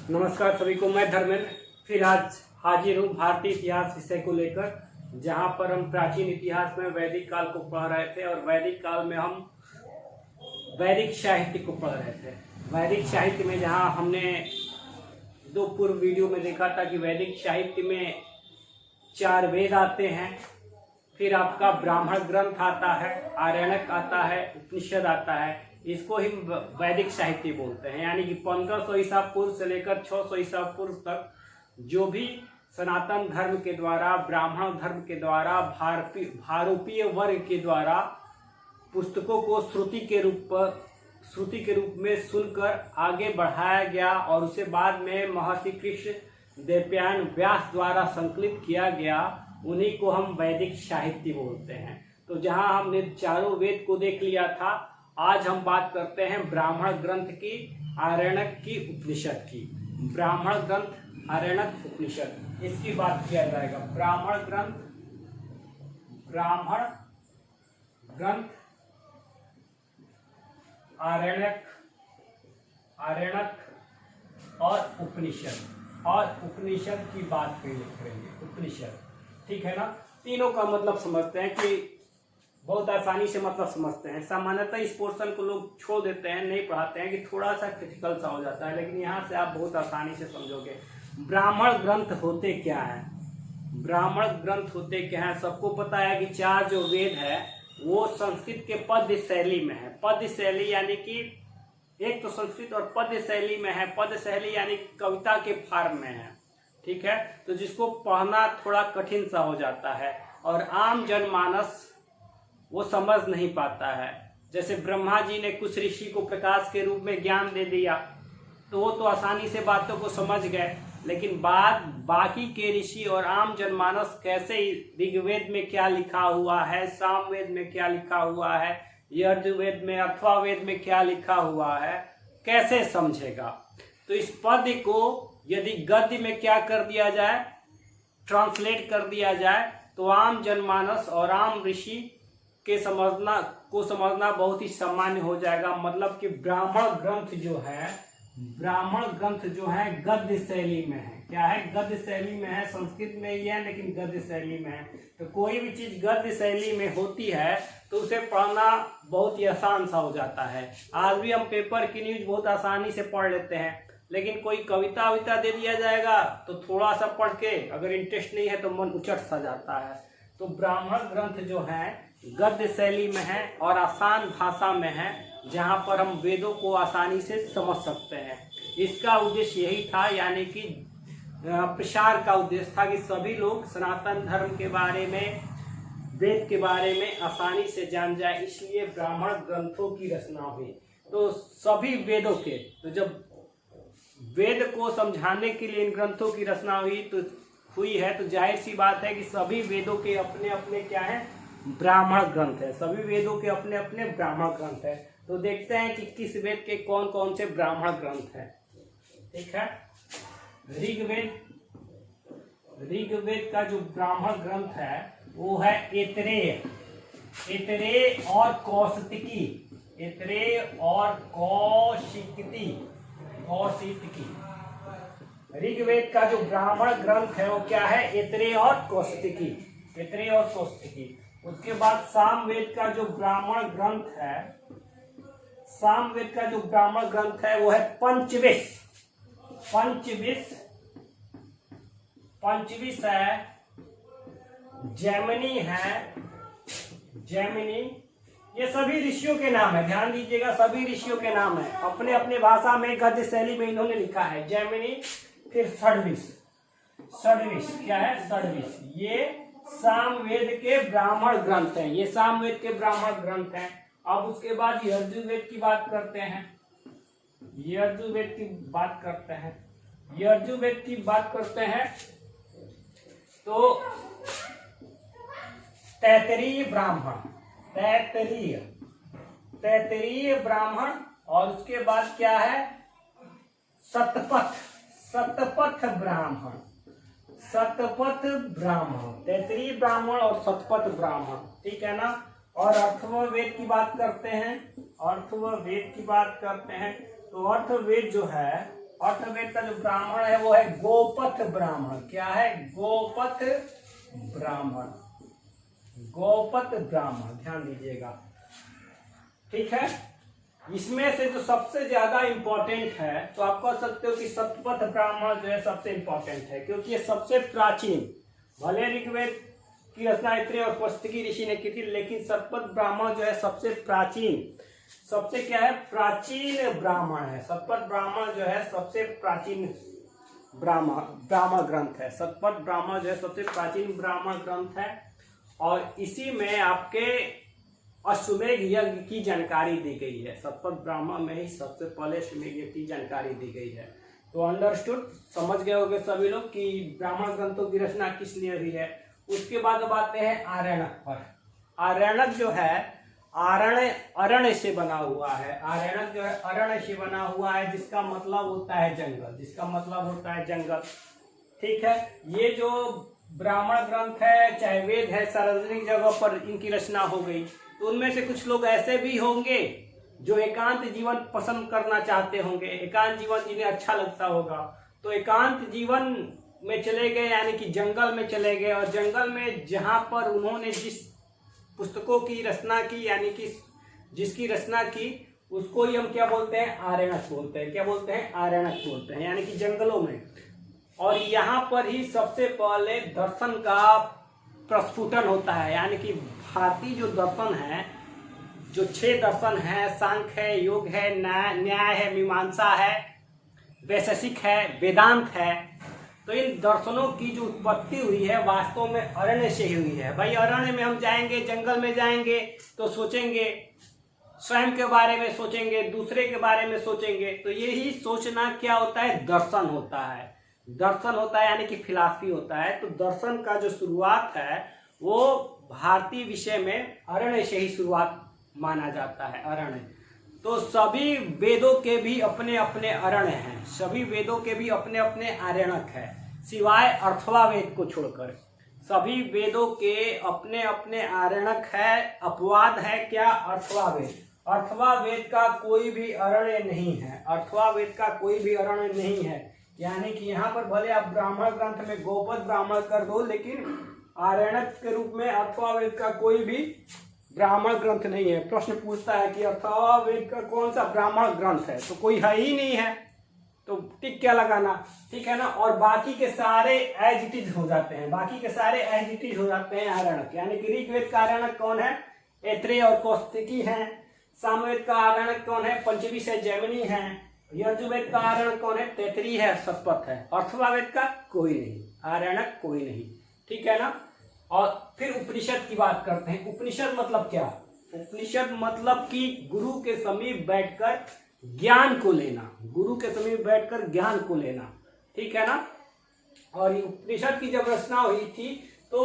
नमस्कार सभी को, मैं धर्मेंद्र फिर आज हाजिर हूँ भारतीय इतिहास विषय को लेकर, जहाँ पर हम प्राचीन इतिहास में वैदिक काल को पढ़ रहे थे और वैदिक काल में हम वैदिक साहित्य को पढ़ रहे थे। वैदिक साहित्य में जहाँ हमने दो पूर्व वीडियो में देखा था कि वैदिक साहित्य में 4 वेद आते हैं, फिर आपका ब्राह्मण ग्रंथ आता है, आरण्यक आता है, उपनिषद आता है। इसको ही वैदिक साहित्य बोलते हैं। यानी कि 1500 ईसा पूर्व से लेकर 600 ईसा पूर्व तक जो भी सनातन धर्म के द्वारा, ब्राह्मण धर्म के द्वारा, भारोपीय वर्ग के द्वारा पुस्तकों को श्रुति के रूप में सुनकर आगे बढ़ाया गया और उसे बाद में महर्षि कृष्ण देवयान व्यास द्वारा संकलित किया गया, उन्हीं को हम वैदिक साहित्य बोलते हैं। तो जहां हमने चारों वेद को देख लिया था, आज हम बात करते हैं ब्राह्मण ग्रंथ की, आरण्यक की, उपनिषद की। ब्राह्मण ग्रंथ, आरण्यक, उपनिषद, इसकी बात किया जाएगा। ब्राह्मण ग्रंथ आरण्यक और उपनिषद की बात करेंगे। उपनिषद, ठीक है ना। तीनों का मतलब समझते हैं कि बहुत आसानी से मतलब समझते हैं। सामान्यतः इस पोर्शन को लोग छोड़ देते हैं, नहीं पढ़ाते हैं कि थोड़ा सा क्रिटिकल सा हो जाता है, लेकिन यहाँ से आप बहुत आसानी से समझोगे। ब्राह्मण ग्रंथ होते क्या है? ब्राह्मण ग्रंथ होते क्या है? सबको पता है कि 4 जो वेद है वो संस्कृत के पद्य शैली में है। पद्य शैली यानी कि एक तो संस्कृत और पद्य शैली में है। पद्य शैली यानी कविता के फॉर्म में है, ठीक है। तो जिसको पढ़ना थोड़ा कठिन सा हो जाता है और आम जनमानस वो समझ नहीं पाता है। जैसे ब्रह्मा जी ने कुछ ऋषि को प्रकाश के रूप में ज्ञान दे दिया, तो वो तो आसानी से बातों को समझ गए, लेकिन बाकी के ऋषि और आम जनमानस कैसे ऋग्वेद में क्या लिखा हुआ है, सामवेद में क्या लिखा हुआ है, यजुर्वेद में, अथर्ववेद में क्या लिखा हुआ है, कैसे समझेगा? तो इस पद्य को यदि गद्य में क्या कर दिया जाए, ट्रांसलेट कर दिया जाए, तो आम जनमानस और आम ऋषि के समझना बहुत ही सामान्य हो जाएगा। मतलब कि ब्राह्मण ग्रंथ जो है गद्य शैली में है। क्या है? गद्य शैली में है। संस्कृत में ही है लेकिन गद्य शैली में है। तो कोई भी चीज गद्य शैली में होती है तो उसे पढ़ना बहुत ही आसान सा हो जाता है। आज भी हम पेपर की न्यूज बहुत आसानी से पढ़ लेते हैं, लेकिन कोई कविता विता दे दिया जाएगा तो थोड़ा सा पढ़ के अगर इंटरेस्ट नहीं है तो मन उचट सा जाता है। तो ब्राह्मण ग्रंथ जो है गद्य शैली में है और आसान भाषा में है, जहाँ पर हम वेदों को आसानी से समझ सकते हैं। इसका उद्देश्य यही था, यानी कि प्रसार का उद्देश्य था कि सभी लोग सनातन धर्म के बारे में, वेद के बारे में आसानी से जान जाए, इसलिए ब्राह्मण ग्रंथों की रचना हुई। तो सभी वेदों के, तो जब वेद को समझाने के लिए इन ग्रंथों की रचना हुई है तो जाहिर सी बात है कि सभी वेदों के अपने अपने क्या है, ब्राह्मण ग्रंथ है। सभी वेदों के अपने अपने ब्राह्मण ग्रंथ है। तो देखते हैं कि किस वेद के कौन कौन से ब्राह्मण ग्रंथ है, ठीक है। ऋग्वेद का जो ब्राह्मण ग्रंथ है वो है ऐतरेय और कौशिकी। ऋग्वेद का जो ब्राह्मण ग्रंथ है वो क्या है? ऐतरेय और कौशिकी। उसके बाद सामवेद का जो ब्राह्मण ग्रंथ है वो है पंचविश है, जैमिनी। ये सभी ऋषियों के नाम है, ध्यान दीजिएगा, सभी ऋषियों के नाम है। अपने अपने भाषा में गद्य शैली में इन्होंने लिखा है। जैमिनी, फिर षड्विश। क्या है? षड्विश। ये सामवेद के ब्राह्मण ग्रंथ हैं। अब उसके बाद यजुर्वेद की बात करते हैं। तो तैत्तिरीय ब्राह्मण, और उसके बाद क्या है? शतपथ ब्राह्मण। तैत्तिरीय ब्राह्मण और शतपथ ब्राह्मण, ठीक है ना। और अथर्ववेद की बात करते हैं। तो अथर्ववेद जो है अथर्ववेद का जो ब्राह्मण है वो है गोपथ ब्राह्मण। क्या है? गोपथ ब्राह्मण। गोपथ ब्राह्मण, ध्यान दीजिएगा। ठीक है, इसमें से जो सबसे ज्यादा इंपॉर्टेंट है तो आप कह सकते हो कि शतपथ ब्राह्मण जो है सबसे इंपॉर्टेंट है, क्योंकि ये सबसे प्राचीन, भले ऋग्वेद की रचना इतने और पुस्तकी ऋषि ने की थी, लेकिन शतपथ ब्राह्मण जो है सबसे प्राचीन, सबसे क्या है, प्राचीन ब्राह्मण है। शतपथ ब्राह्मण जो है सबसे प्राचीन ब्राह्मण ग्रंथ है। शतपथ ब्राह्मण जो है सबसे प्राचीन ब्राह्मण ग्रंथ है, और इसी में आपके अश्वमेध यज्ञ की जानकारी दी गई है। शतपथ ब्राह्मण में ही सबसे पहले अश्वमेध यज्ञ की जानकारी दी गई है। तो अंडरस्टूड, समझ गए होंगे सभी लोग कि ब्राह्मण ग्रंथों की रचना किस लिए हुई है। उसके बाद अब आते हैं आरण्यक पर। आरण्यक जो है अरण्य से बना हुआ है। आरण्यक जो है अरण्य से बना हुआ है, जिसका मतलब होता है जंगल, जिसका मतलब होता है जंगल। ठीक है, ये जो ब्राह्मण ग्रंथ है, चाहे वेद है, सार्वजनिक जगह पर इनकी रचना हो गई। तो उनमें से कुछ लोग ऐसे भी होंगे जो एकांत जीवन पसंद करना चाहते होंगे, एकांत जीवन जिन्हें अच्छा लगता होगा, तो एकांत जीवन में चले गए, यानी कि जंगल में चले गए, और जंगल में जहां पर उन्होंने जिस पुस्तकों की रचना की, यानी कि जिसकी रचना की, उसको ही हम क्या बोलते हैं, आरण्यक बोलते हैं। क्या बोलते हैं? आरण्यक बोलते हैं, यानी कि जंगलों में। और यहाँ पर ही सबसे पहले दर्शन का प्रस्फुटन होता है, यानी कि भारतीय जो दर्शन है, जो 6 दर्शन है, सांख्य है, योग है, न्याय है, मीमांसा है, वैशेषिक है, वेदांत है, तो इन दर्शनों की जो उत्पत्ति हुई है वास्तव में अरण्य से ही हुई है। भाई अरण्य में हम जाएंगे, जंगल में जाएंगे तो सोचेंगे, स्वयं के बारे में सोचेंगे, दूसरे के बारे में सोचेंगे, तो यही सोचना क्या होता है, दर्शन होता है। दर्शन होता है यानी कि फिलॉसफी होता है। तो दर्शन का जो शुरुआत है वो भारतीय विषय में अरण्य से ही शुरुआत माना जाता है, अरण्य। तो सभी वेदों के भी अपने अपने अरण्य हैं, सभी वेदों के भी अपने अपने आरण्यक है, सिवाय अर्थवा वेद को छोड़कर। सभी वेदों के अपने अपने आरण्यक है। अपवाद है क्या, अर्थवा वेद। अर्थवा वेद का कोई भी अरण्य नहीं है, अर्थवा वेद का कोई भी अरण्य नहीं है। यानी कि यहाँ पर भले आप ब्राह्मण ग्रंथ में गोपथ ब्राह्मण कर दो, लेकिन आरण्यक के रूप में अर्थवा वेद का कोई भी ब्राह्मण ग्रंथ नहीं है। प्रश्न पूछता है कि अथर्ववेद वेद का कौन सा ब्राह्मण ग्रंथ है, तो कोई है ही नहीं है, तो टिक क्या लगाना, ठीक है ना। और बाकी के सारे एज इट इज हो जाते हैं, बाकी के सारे एज इट इज हो जाते हैं आरण्यक। यानी कि ऋग्वेद का आरण्यक कौन है, ऐत्रेय और कौशिकी है। सामवेद का आरण्यक कौन है, पंचमी से जैमिनी है। यजुर्वेद का आरण्यक कौन है, तैतरीय है, शतपथ है। अथर्ववेद का कोई नहीं, आरण्यक कोई नहीं, ठीक है ना। और फिर उपनिषद की बात करते हैं। उपनिषद मतलब क्या, उपनिषद मतलब कि गुरु के समीप बैठकर ज्ञान को लेना, गुरु के समीप बैठकर ज्ञान को लेना, ठीक है ना। और उपनिषद की जब रचना हुई थी तो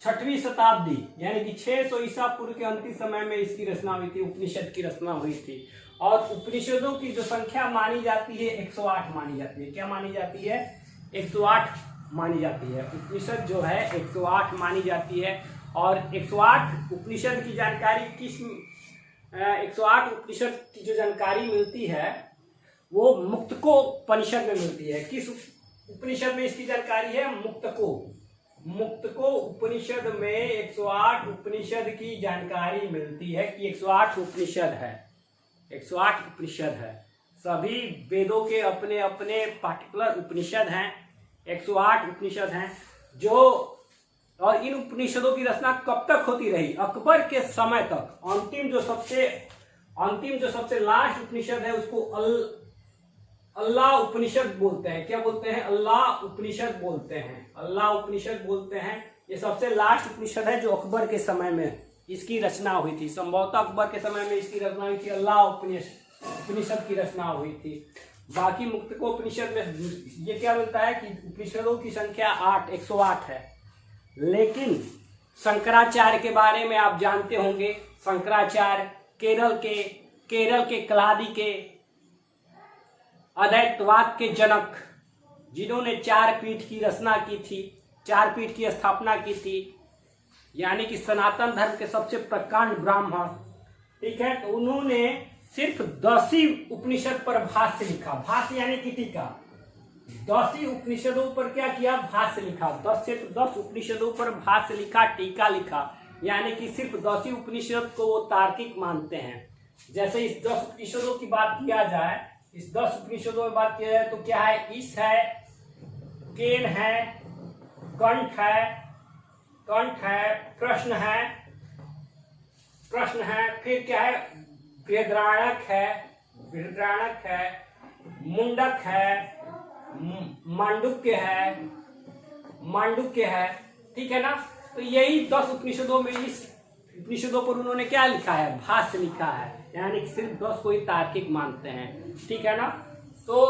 6वीं शताब्दी यानी कि 600 ईसा पूर्व के अंतिम समय में इसकी रचना हुई थी, उपनिषद की रचना हुई थी। और उपनिषदों की जो संख्या मानी जाती है 108 मानी जाती है। क्या मानी जाती है, 108 मानी जाती है। उपनिषद जो है 108 मानी जाती है। और 108 उपनिषद की जानकारी किस 108 उपनिषद की जो जानकारी मिलती है वो मुक्तको उपनिषद में मिलती है। किस उपनिषद में इसकी जानकारी है, मुक्तको उपनिषद में 108 उपनिषद की जानकारी मिलती है कि 108 उपनिषद है, 108 उपनिषद है। सभी वेदों के अपने अपने पार्टिकुलर उपनिषद हैं, 108 उपनिषद हैं। जो और इन उपनिषदों की रचना कब तक होती रही, अकबर के समय तक। अंतिम जो सबसे लास्ट उपनिषद है उसको अल्लाह उपनिषद बोलते हैं। क्या बोलते हैं, अल्लाह उपनिषद बोलते हैं, अल्लाह उपनिषद बोलते हैं। ये सबसे लास्ट उपनिषद है जो अकबर के समय में इसकी रचना हुई थी। संभवतः अकबर के समय में इसकी रचना हुई थी, अल्लाह उपनिषद की रचना हुई थी। बाकी मुक्तको उपनिषद में ये क्या मिलता है कि उपनिषदों की संख्या 108 है। लेकिन शंकराचार्य के बारे में आप जानते होंगे। शंकराचार्य केरल के कलादी के अद्वैतवाद के जनक, जिन्होंने 4 पीठ की रचना की थी, 4 पीठ की स्थापना की थी, यानी कि सनातन धर्म के सबसे प्रकांड ब्राह्मण, ठीक है। तो उन्होंने सिर्फ 10 ही उपनिषद पर भाष्य लिखा। भाष्य यानी कि टीका। 10 ही उपनिषदों पर क्या किया? भाष्य लिखा। 10 उपनिषदों पर भाष्य लिखा, टीका लिखा। यानी कि सिर्फ 10 ही उपनिषद को वो तार्किक मानते हैं। जैसे इस 10 उपनिषदों की बात किया जाए, इस 10 उपनिषदों में बात किया जाए तो क्या है? ईश है, केन है, कंठ है, प्रश्न है, फिर क्या है? बृहद्राणक है, मुंडक है, मांडुक्य है, ठीक है ना। तो यही 10 उपनिषदों में, इस उपनिषदों पर उन्होंने क्या लिखा है? भाष्य लिखा है। यानी कि सिर्फ 10 को ही तार्किक मानते हैं, ठीक है ना। तो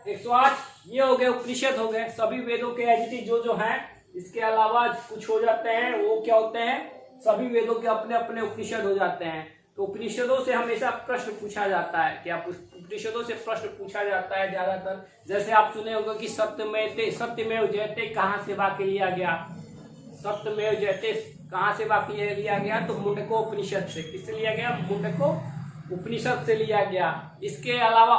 108 ये हो गए, उपनिषद हो गए। सभी वेदों के एजिटी जो है, इसके अलावा कुछ हो जाते हैं, वो क्या होते हैं? सभी वेदों के अपने अपने उपनिषद हो जाते हैं। तो उपनिषदों से हमेशा प्रश्न पूछा जाता है। क्या उपनिषदों से प्रश्न पूछा जाता है ज्यादातर? जैसे आप सुने होंगे कि सत्यमेव जयते कहाँ से वाक्य लिया गया? सत्यमेव जयते कहाँ से वाक्य लिया गया? तो मुंडको उपनिषद से। किससे लिया गया? मुंडको उपनिषद से लिया गया। इसके अलावा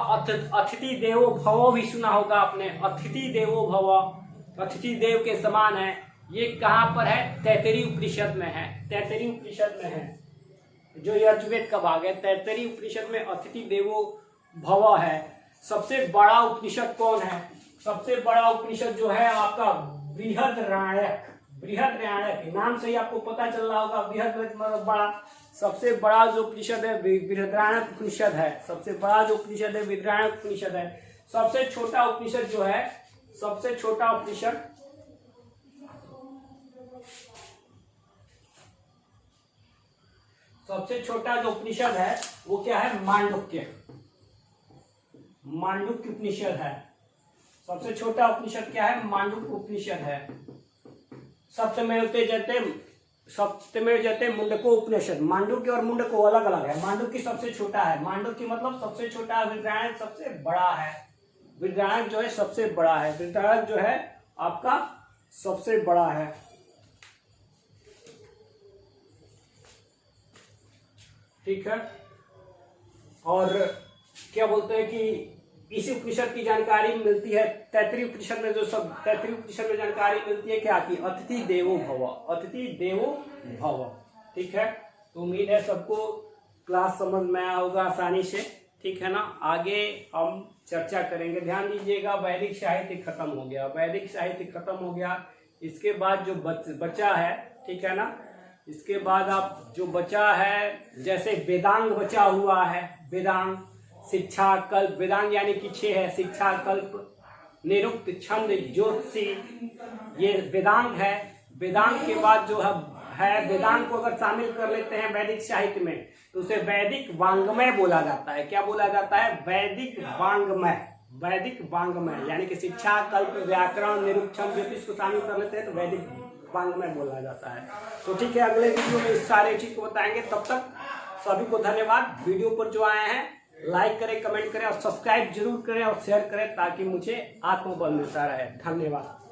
अतिथि देवो भव भी सुना होगा आपने। अतिथि देवो भव, अतिथि देव के समान है। ये कहाँ पर है? तैतरी उपनिषद में है। तैतरी उपनिषद में है, जो यजुर्वेद का भाग है। तैतरी उपनिषद में अतिथि देवो भव है। सबसे बड़ा उपनिषद कौन है? सबसे बड़ा उपनिषद जो है आपका बृहद्राण्यक। बृहद्राण्यक नाम से ही आपको पता चल रहा होगा, बृहद मतलब बड़ा। सबसे बड़ा जो उपनिषद है बृहद्राण्यक उपनिषद है। सबसे बड़ा जो उपनिषद है बृहद्राण्यक उपनिषद है। सबसे छोटा उपनिषद जो है, सबसे छोटा उपनिषद सबसे छोटा जो उपनिषद है वो क्या है? मांडुक्य। मांडुक्य उपनिषद है। सबसे छोटा उपनिषद क्या है? मांडुक्य उपनिषद है। सप्तमेव जयते मुंडको उपनिषद। मांडुक्य और मुंडको अलग अलग है। मांडुक्य सबसे छोटा है। मांडुक्य मतलब सबसे छोटा है। बृहद्राण्यक सबसे बड़ा है। बृहद्राण्यक जो है सबसे बड़ा है। बृहद्राण्यक जो है आपका सबसे बड़ा है, ठीक है। और क्या बोलते हैं कि इसी उपनिषद की जानकारी मिलती है तैतरी उपनिषद में। तैतरी उपनिषद में जानकारी मिलती है क्या? कि अतिथि देवो भव, अतिथि देवो भव, ठीक है। तो उम्मीद है सबको क्लास समझ में आया होगा आसानी से, ठीक है ना। आगे हम चर्चा करेंगे। ध्यान दीजिएगा, वैदिक साहित्य खत्म हो गया। वैदिक साहित्य खत्म हो गया। इसके बाद जो बचा है, ठीक है ना, इसके बाद आप जो बचा है, जैसे वेदांग बचा हुआ है। वेदांग, शिक्षा, कल्प। वेदांग यानी कि 6 है। शिक्षा, कल्प, निरुक्त, छंद, ज्योतिषी, ये वेदांग है। वेदांग के बाद जो है वेदांग को अगर शामिल कर लेते हैं वैदिक साहित्य में तो उसे वैदिक वांग्मय बोला जाता है। क्या बोला जाता है? वैदिक वांग्मय। वैदिक वांग्मय यानी कि शिक्षा, कल्प, व्याकरण, निरुक्त, छंद, ज्योतिष को शामिल कर लेते हैं तो वैदिक वांग्मय बोला जाता है। तो ठीक है, अगले वीडियो में इस सारे चीज को बताएंगे। तब तक सभी को धन्यवाद। वीडियो पर जो आए हैं लाइक करें, कमेंट करें और सब्सक्राइब जरूर करें और शेयर करें ताकि मुझे आत्मबल मिलता रहे। धन्यवाद।